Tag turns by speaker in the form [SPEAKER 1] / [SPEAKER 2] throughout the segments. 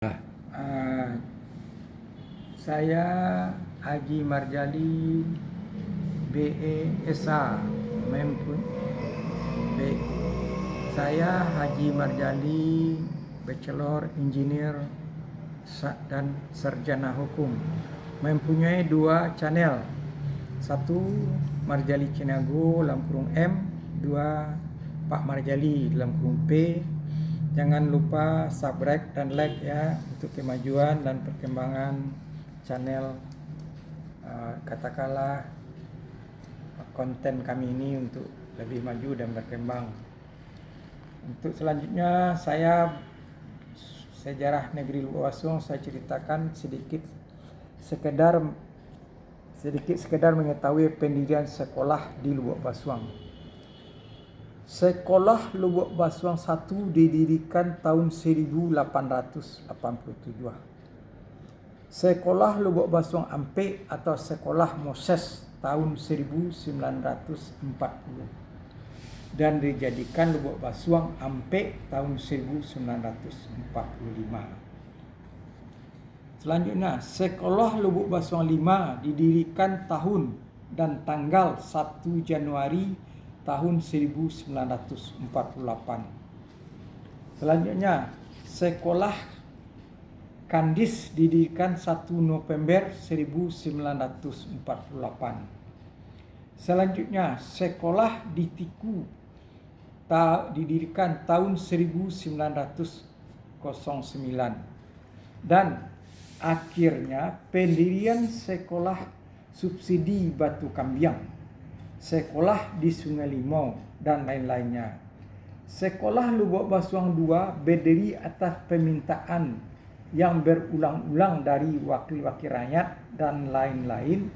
[SPEAKER 1] Uh, saya Haji Marjali BA SA saya Haji Marjali Bachelor Engineer dan Sarjana Hukum, mempunyai 2 channel. 1 Marjali Cinago dalam kurung M, 2 Pak Marjali dalam kurung P. Jangan lupa subscribe dan like ya, untuk kemajuan dan perkembangan channel katakanlah konten kami ini untuk lebih maju dan berkembang. Untuk selanjutnya sejarah negeri Lubuk Basuang saya ceritakan sedikit sekedar mengetahui pendirian sekolah di Lubuk Basuang. Sekolah Lubuk Basuang 1 didirikan tahun 1887. Sekolah Lubuk Basuang Ampek atau Sekolah Moses tahun 1940 dan dijadikan Lubuk Basuang Ampek tahun 1945. Selanjutnya, Sekolah Lubuk Basuang 5 didirikan tahun dan tanggal 1 Januari tahun 1948. Selanjutnya, Sekolah Kandis didirikan 1 November 1948. Selanjutnya, Sekolah Ditiku didirikan tahun 1909. Dan akhirnya pendirian Sekolah Subsidi Batu Kambiang, sekolah di Sungai Limau, dan lain-lainnya. Sekolah Lubuk Basuang 2 berdiri atas permintaan yang berulang-ulang dari wakil-wakil rakyat dan lain-lain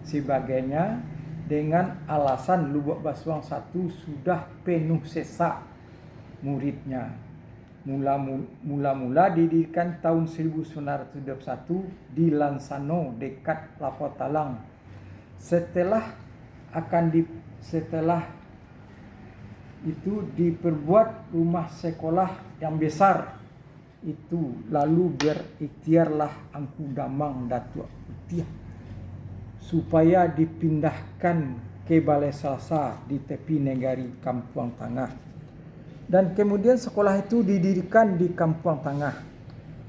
[SPEAKER 1] sebagainya, dengan alasan Lubuk Basuang 1 sudah penuh sesak muridnya. Mula-mula didirikan tahun 1921 di Lansano dekat Lapo Talang. Setelah itu diperbuat rumah sekolah yang besar itu, lalu berikhtiarlah Angku Damang Datuk Putih supaya dipindahkan ke Balai Salsa di tepi negari Kampuang Tangah, dan kemudian sekolah itu didirikan di Kampuang Tangah.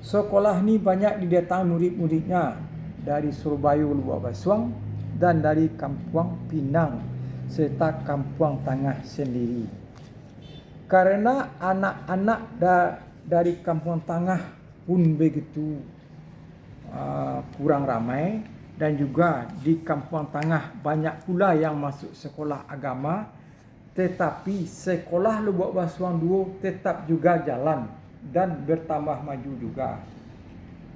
[SPEAKER 1] Sekolah ini banyak didatangi murid-muridnya dari Surabaya, Lubuk Basuang, dan dari Kampuang Pinang serta Kampuang Tangah sendiri. Karena anak-anak dari Kampuang Tangah pun begitu kurang ramai, dan juga di Kampuang Tangah banyak pula yang masuk sekolah agama, tetapi sekolah Lubuk Basuang 2 tetap juga jalan dan bertambah maju juga.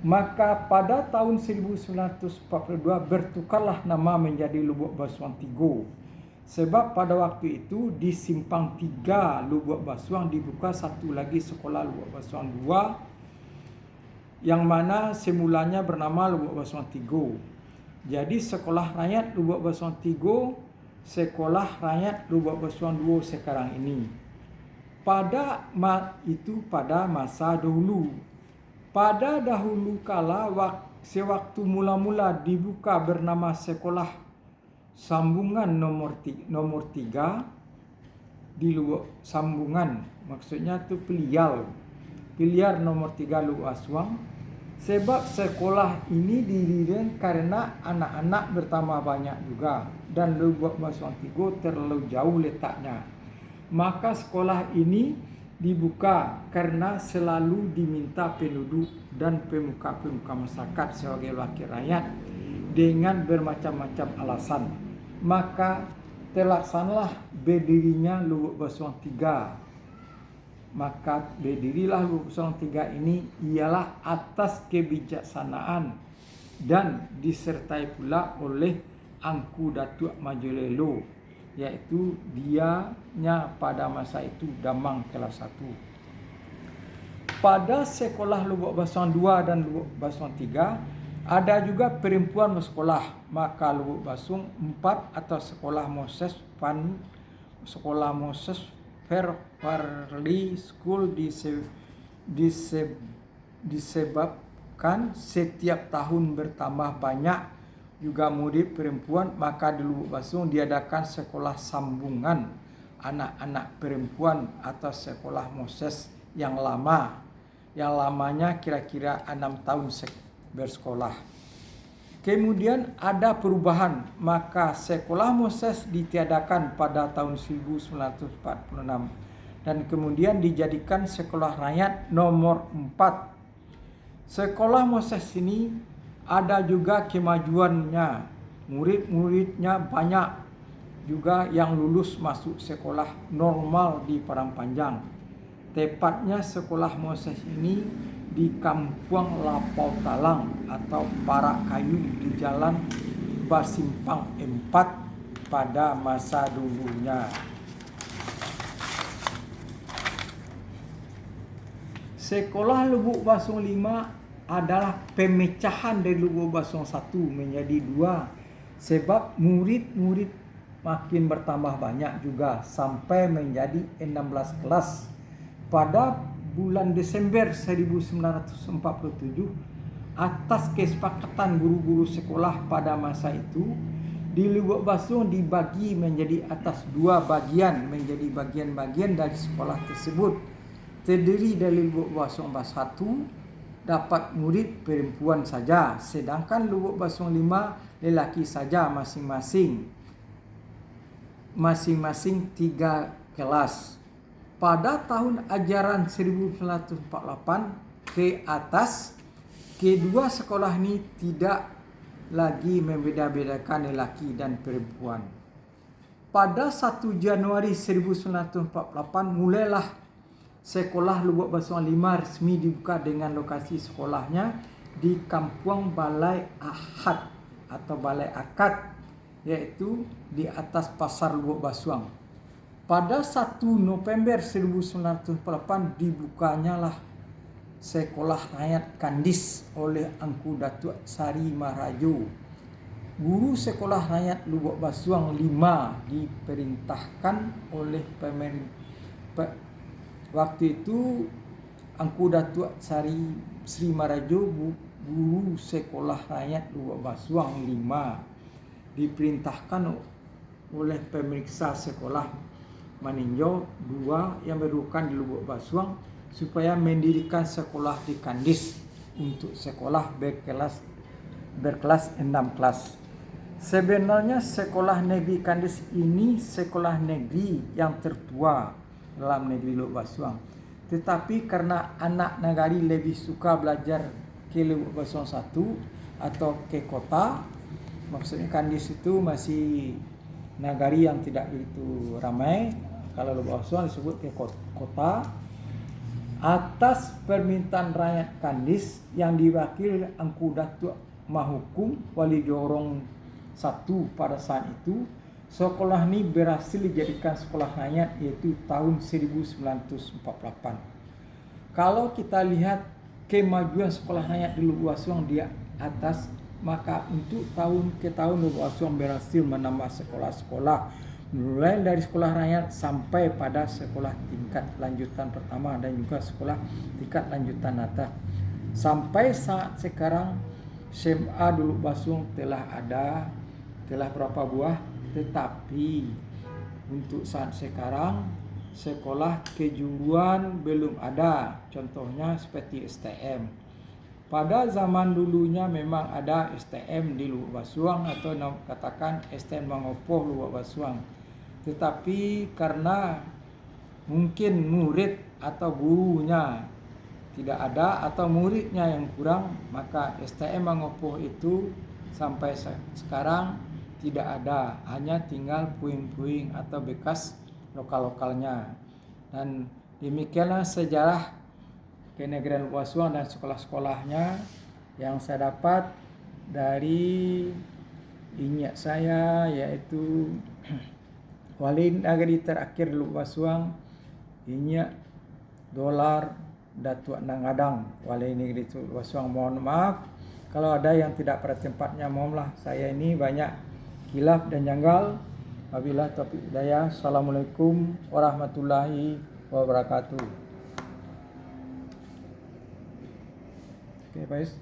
[SPEAKER 1] Maka pada tahun 1942 bertukarlah nama menjadi Lubuk Basuang 3. Sebab pada waktu itu di Simpang 3 Lubuk Basuang dibuka satu lagi sekolah Lubuk Basuang 2, yang mana semulanya bernama Lubuk Basuang 3. Jadi sekolah rakyat Lubuk Basuang 3, sekolah rakyat Lubuk Basuang 2 sekarang ini. Pada masa dahulu. Pada dahulu kala, sewaktu mula-mula dibuka bernama Sekolah Sambungan nomor 3 di Lubuk Sambungan, maksudnya itu Piliar nomor 3 Lubuk Basuang. Sebab sekolah ini didirikan karena anak-anak bertambah banyak juga, dan Lubuk Basuang 3 terlalu jauh letaknya. Maka sekolah ini dibuka karena selalu diminta penduduk dan pemuka-pemuka masyarakat sebagai wakil rakyat dengan bermacam-macam alasan. Maka terlaksanalah berdirinya Lubuk Basuang 3. Maka berdirilah Lubuk Basuang 3 ini ialah atas kebijaksanaan dan disertai pula oleh Angku Datuk Majolelo, yaitu dianya pada masa itu Damang kelas 1. Pada sekolah Lubuk Basuang 2 dan Lubuk Basuang 3 ada juga perempuan bersekolah. Maka Lubuk Basuang 4 atau Sekolah Moses Fairley School disebabkan setiap tahun bertambah banyak juga murid perempuan, maka di Lubuk Basung diadakan sekolah sambungan anak-anak perempuan atau sekolah Moses yang lama. Yang lamanya kira-kira 6 tahun bersekolah. Kemudian ada perubahan, maka sekolah Moses ditiadakan pada tahun 1946 dan kemudian dijadikan sekolah rakyat nomor 4. Sekolah Moses ini ada juga kemajuannya, murid-muridnya banyak juga yang lulus masuk sekolah normal di Padang Tepatnya sekolah Moses ini di Kampung Lapau Talang atau Barak Kayu di Jalan Basimpang 4 pada masa dulunya. Sekolah Lubuk Basung 5 adalah pemecahan dari Lubuk Basung 1 menjadi 2 sebab murid-murid makin bertambah banyak juga sampai menjadi 16 kelas. Pada bulan Desember 1947 atas kesepakatan guru-guru sekolah pada masa itu di Lubuk Basung dibagi menjadi atas 2 bagian menjadi bagian-bagian dari sekolah tersebut. Terdiri dari Lubuk Basung 1 dapat murid perempuan saja, sedangkan Lubuk Basung 5 lelaki saja masing-masing 3 kelas. Pada tahun ajaran 1948 ke atas, kedua sekolah ini tidak lagi membeda-bedakan lelaki dan perempuan. Pada 1 Januari 1948 mulailah sekolah Lubuk Basung 5 resmi dibuka dengan lokasi sekolahnya di Kampung Balai Ahad atau Balai Akad, yaitu di atas Pasar Lubuk Basung. Pada 1 November 1948 dibukanya lah sekolah rakyat Kandis oleh Angku Datuk Sari Maharajo. Guru sekolah rakyat Lubuk Basung 5 diperintahkan oleh pemerintah. Waktu itu Angku Datuk Sri Maharajo, guru sekolah rakyat Lubuk Basung 5, diperintahkan oleh pemeriksa sekolah Maninjau 2 yang berdudukan di Lubuk Basung supaya mendirikan sekolah di Kandis untuk sekolah berkelas 6 kelas. Sebenarnya sekolah negeri Kandis ini sekolah negeri yang tertua dalam negeri Lubuk Basung. Tetapi karena anak nagari lebih suka belajar ke Lubuk Basung 1 atau ke kota, maksudnya Kandis itu masih nagari yang tidak begitu ramai. Kalau Lubuk Basung disebut ke kota. Atas permintaan rakyat Kandis yang diwakili oleh Angku Datuk Mahukum Wali Jorong 1 pada saat itu, sekolah ini berhasil dijadikan sekolah rakyat yaitu tahun 1948. Kalau kita lihat kemajuan sekolah rakyat di Lubuk Basung di atas, maka untuk tahun ke tahun Lubuk Basung berhasil menambah sekolah-sekolah mulai dari sekolah rakyat sampai pada sekolah tingkat lanjutan pertama dan juga sekolah tingkat lanjutan atas. Sampai saat sekarang SMA di Lubuk Basung telah berapa buah, tetapi untuk saat sekarang sekolah kejuruan belum ada, contohnya seperti STM. Pada zaman dulunya memang ada STM di Lubuk Basung atau katakan STM Mangopoh Lubuk Basung. Tetapi karena mungkin murid atau gurunya tidak ada atau muridnya yang kurang, maka STM Mangopoh itu sampai sekarang tidak ada, hanya tinggal puing-puing atau bekas lokal-lokalnya. Dan demikianlah sejarah kenegarian Lubuk Basung dan sekolah-sekolahnya yang saya dapat dari inyak saya, yaitu Wali Nagari terakhir Lubuk Basung, inyak Dolar Datuk Nangadang, Wali Negeri Lubuk Basung. Mohon maaf kalau ada yang tidak pada tempatnya, mohonlah, saya ini banyak khilaf dan janggal. Wabillahi taufiq hidayah. Assalamualaikum warahmatullahi wabarakatuh. ya Pak Yus.